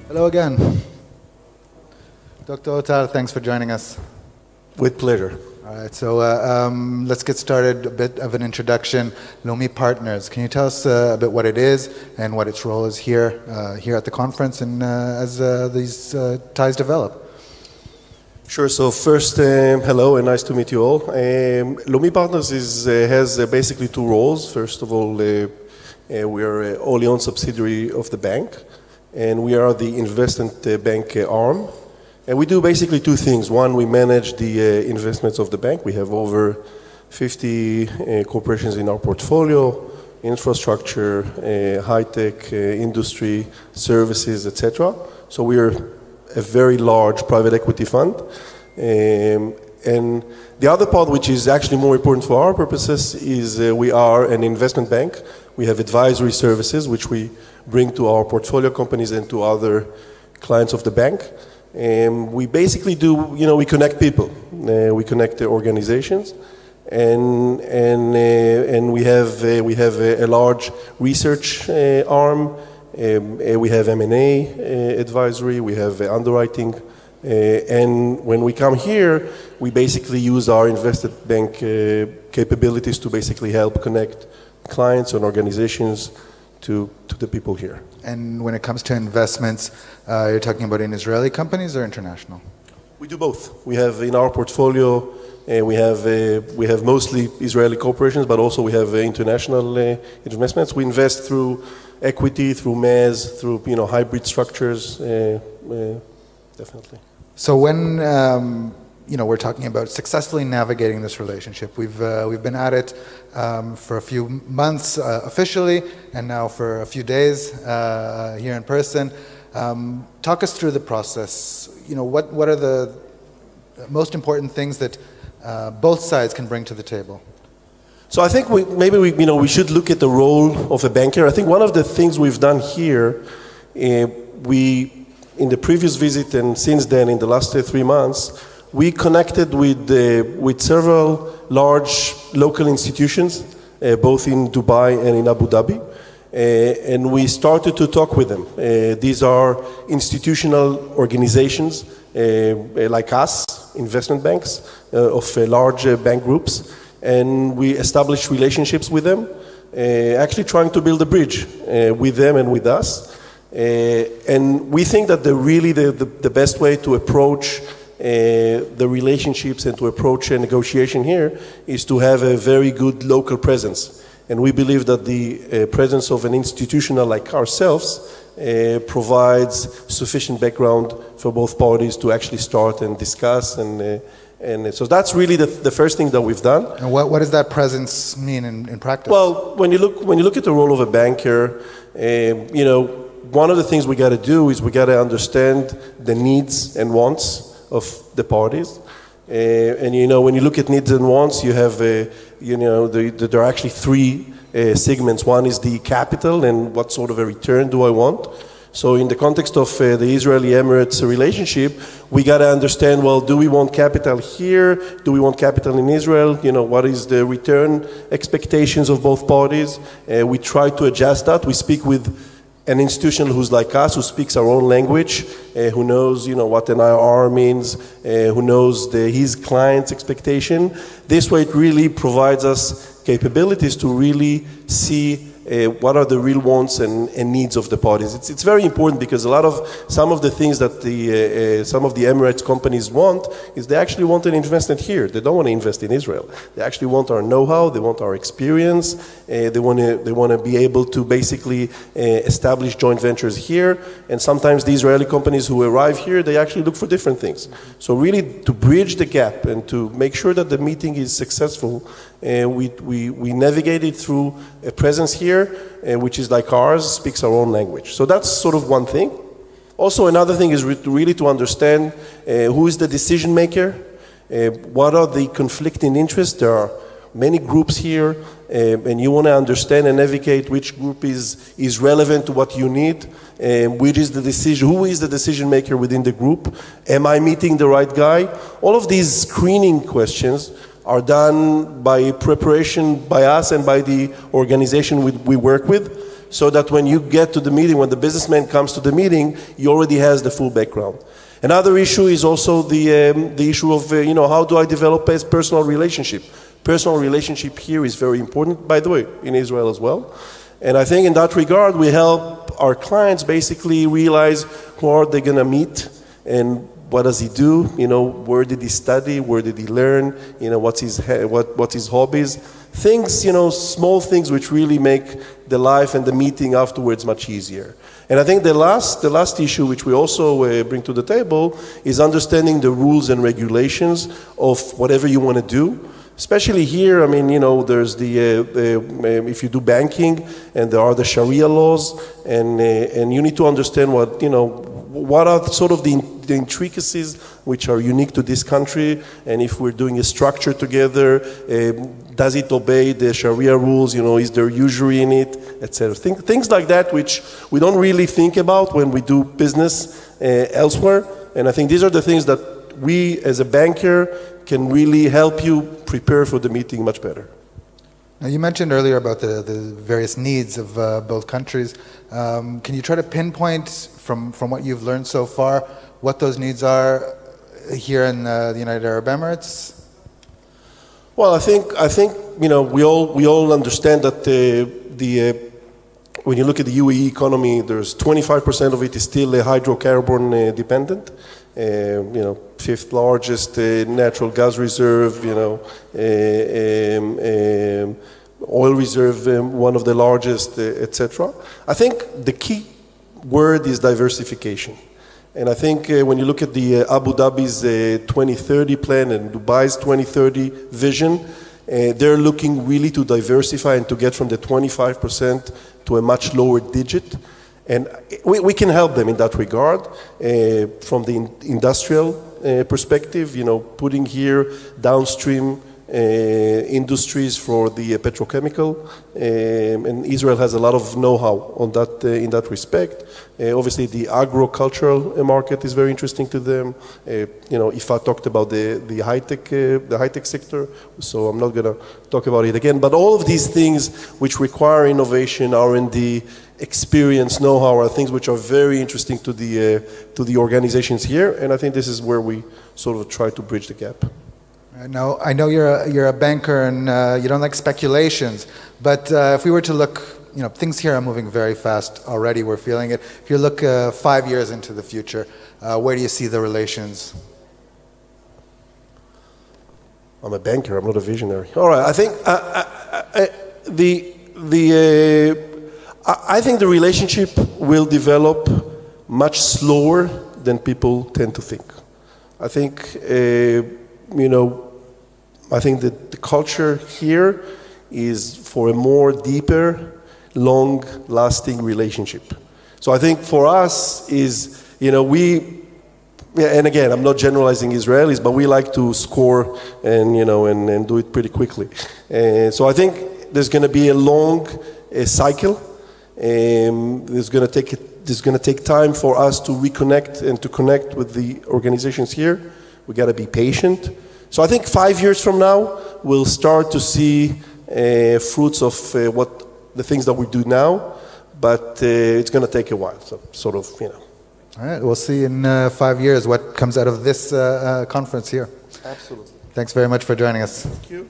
Hello again. Dr. Otal, thanks for joining us. With pleasure. All right, so let's get started. A bit of an introduction. Lomi Partners. Can you tell us a bit what it is and what its role is here at the conference and as these ties develop? Sure. So first, hello and nice to meet you all. Lomi Partners has basically two roles. First of all, we are a wholly owned subsidiary of the bank, and we are the investment bank arm. And we do basically two things. One, we manage the investments of the bank. We have over 50 corporations in our portfolio, infrastructure, high-tech, industry, services, etc. So we are a very large private equity fund. And the other part, which is actually more important for our purposes, is we are an investment bank. We have advisory services, which we bring to our portfolio companies and to other clients of the bank. We basically do, we connect people, we connect the organizations, and we have a large research arm. We have M&A advisory, we have underwriting, and when we come here, we basically use our investment bank capabilities to basically help connect clients and organizations to the people here. And when it comes to investments, you're talking about in Israeli companies or international? We do both. We have in our portfolio, we have mostly Israeli corporations, but also we have international investments. We invest through equity, through mezz, through hybrid structures, definitely. So when we're talking about successfully navigating this relationship, we've been at it for a few months officially, and now for a few days here in person. Talk us through the process. What are the most important things that both sides can bring to the table? So I think we should look at the role of a banker. I think one of the things we've done here, in the previous visit and since then in the last 3 months, we connected with several large local institutions, both in Dubai and in Abu Dhabi, and we started to talk with them. These are institutional organizations like us, investment banks of large bank groups, and we established relationships with them, actually trying to build a bridge with them and with us. And we think that the best way to approach the relationships and to approach a negotiation here is to have a very good local presence. And we believe that the presence of an institutional like ourselves provides sufficient background for both parties to actually start and discuss. And so that's really the first thing that we've done. And what does that presence mean in practice? Well, when you look at the role of a banker, one of the things we got to do is we got to understand the needs and wants of the parties. And when you look at needs and wants, you have, there are actually three segments. One is the capital and what sort of a return do I want. So in the context of the Israeli-Emirates relationship, we got to understand, well, do we want capital here? Do we want capital in Israel? What is the return expectations of both parties? We try to adjust that. We speak with an institution who's like us, who speaks our own language, who knows, what an IRR means, who knows his client's expectation. This way, it really provides us capabilities to really see what are the real wants and needs of the parties. It's very important because some of the things that some of the Emirates companies want is they actually want an investment here. They don't want to invest in Israel. They actually want our know-how. They want our experience. They want to be able to basically establish joint ventures here. And sometimes the Israeli companies who arrive here, they actually look for different things. So really, to bridge the gap and to make sure that the meeting is successful, we navigate it through a presence here, which is like ours, speaks our own language. So that's sort of one thing. Also, another thing is really to understand who is the decision maker, what are the conflicting interests. There are many groups here, and you want to understand and navigate which group is relevant to what you need, which is the decision, who is the decision maker within the group, am I meeting the right guy? All of these screening questions are done by preparation by us and by the organization we work with. so that when you get to the meeting, when the businessman comes to the meeting, he already has the full background. Another issue is also the issue of, how do I develop a personal relationship? Personal relationship here is very important, by the way, in Israel as well. And I think in that regard, we help our clients basically realize who are they going to meet and what does he do, where did he study, where did he learn, what's his hobbies. Things, small things which really make the life and the meeting afterwards much easier. And I think the last issue which we also bring to the table is understanding the rules and regulations of whatever you want to do. Especially here, I mean, there's if you do banking, and there are the Sharia laws, and you need to understand what are sort of the intricacies which are unique to this country, and if we're doing a structure together, does it obey the Sharia rules? Is there usury in it, etc. Things like that which we don't really think about when we do business elsewhere. And I think these are the things that we, as a banker, can really help you prepare for the meeting much better. Now, you mentioned earlier about the various needs of both countries. Can you try to pinpoint from what you've learned so far what those needs are here in the United Arab Emirates? Well, I think we all understand that when you look at the UAE economy, there's 25% of it is still hydrocarbon dependent. Fifth largest natural gas reserve, oil reserve, one of the largest, etc. I think the key word is diversification. And I think when you look at the Abu Dhabi's 2030 plan and Dubai's 2030 vision, they're looking really to diversify and to get from the 25% to a much lower digit. And we can help them in that regard from the industrial perspective, putting here downstream industries for the petrochemical, and Israel has a lot of know-how on that in that respect. Obviously, the agricultural market is very interesting to them. Ifa talked about the high-tech sector, so I'm not going to talk about it again. But all of these things which require innovation, R&D, experience, know-how are things which are very interesting to the organizations here, and I think this is where we sort of try to bridge the gap. Now, I know you're a banker and you don't like speculations, but if we were to look, things here are moving very fast already. We're feeling it. If you look 5 years into the future, where do you see the relations? I'm a banker. I'm not a visionary. All right. I think I think the relationship will develop much slower than people tend to think. I think I think that the culture here is for a more deeper, long-lasting relationship. So I think for us is, and again, I'm not generalizing Israelis, but we like to score and, and do it pretty quickly. So I think there's going to be a long cycle. There's going to take time for us to reconnect and to connect with the organizations here. We got to be patient. So I think 5 years from now, we'll start to see fruits of the things that we do now, but it's going to take a while, so sort of, All right, we'll see in 5 years what comes out of this conference here. Absolutely. Thanks very much for joining us. Thank you.